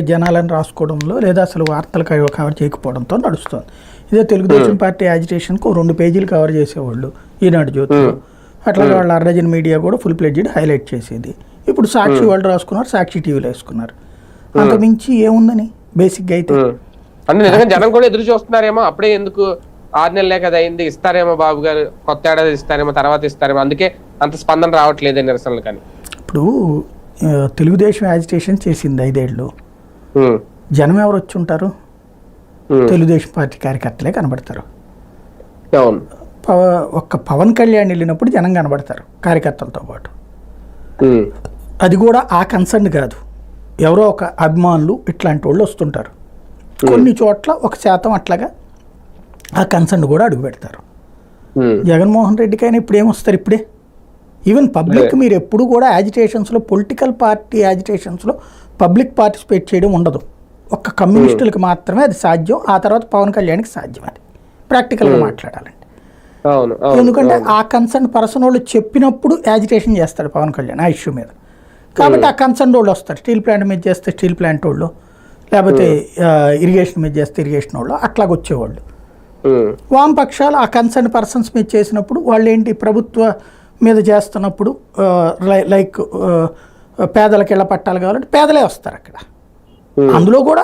జనాలను రాసుకోవడంలో లేదా అసలు వార్తలు కవర్ చేయకపోవడంతో నడుస్తుంది. ఇదే తెలుగుదేశం పార్టీ యాజిటేషన్కు 2 పేజీలు కవర్ చేసేవాళ్ళు ఈనాడు జ్యోతిలో. అట్లాగే వాళ్ళ అర్రజన్ మీడియా కూడా ఫుల్ ప్లెడ్జ్డ్ హైలైట్ చేసేది. ఇప్పుడు సాక్షి వాళ్ళు రాసుకున్నారు, సాక్షి టీవీలో వేసుకున్నారు. అంత మించి ఏముందని బేసిక్గా అయితే జనం కూడా ఎదురు చూస్తున్నారేమో. అప్పుడే ఎందుకు 6 నెలలే కదా అయింది, ఇస్తారేమో బాబు గారు, కొత్త ఏడాది ఇస్తారేమో, తర్వాత ఇస్తారేమో, అందుకే అంత స్పందన రావట్లేదు నిరసనలు. కానీ ఇప్పుడు తెలుగుదేశం యాజిటేషన్ చేసింది 5 ఏళ్ళు, జనం ఎవరు వచ్చి ఉంటారు? తెలుగుదేశం పార్టీ కార్యకర్తలే కనబడతారు. ఒక్క పవన్ కళ్యాణ్ వెళ్ళినప్పుడు జనం కనబడతారు కార్యకర్తలతో పాటు. అది కూడా ఆ కన్సర్న్ కాదు, ఎవరో ఒక అభిమానులు ఇట్లాంటి వాళ్ళు వస్తుంటారు. కొన్ని చోట్ల 1% అట్లాగా ఆ కన్సర్న్ కూడా అడుగు పెడతారు. జగన్మోహన్ రెడ్డికైనా ఇప్పుడు ఏమొస్తారు? ఇప్పుడే ఈవెన్ పబ్లిక్ మీరు ఎప్పుడు కూడా యాజిటేషన్స్లో, పొలిటికల్ పార్టీ యాజిటేషన్స్లో పబ్లిక్ పార్టిసిపేట్ చేయడం ఉండదు. ఒక్క కమ్యూనిస్టులకు మాత్రమే అది సాధ్యం. ఆ తర్వాత పవన్ కళ్యాణ్కి సాధ్యం. అది ప్రాక్టికల్గా మాట్లాడాలంటే. ఎందుకంటే ఆ కన్సర్న్ పర్సన్ వాళ్ళు చెప్పినప్పుడు యాజిటేషన్ చేస్తాడు పవన్ కళ్యాణ్ ఆ ఇష్యూ మీద. కాబట్టి ఆ కన్సర్న్ వాళ్ళు వస్తారు. స్టీల్ ప్లాంట్ మీద చేస్తే స్టీల్ ప్లాంట్ వాళ్ళు, లేకపోతే ఇరిగేషన్ మీద చేస్తే ఇరిగేషన్ వాళ్ళు, అట్లాగ వచ్చేవాళ్ళు. వామపక్షాలు ఆ కన్సర్న్ పర్సన్స్ మీద చేసినప్పుడు వాళ్ళు ఏంటి, ప్రభుత్వ మీద చేస్తున్నప్పుడు లైక్ పేదలకు ఇళ్ల పట్టాలు కావాలంటే పేదలే వస్తారు అక్కడ. అందులో కూడా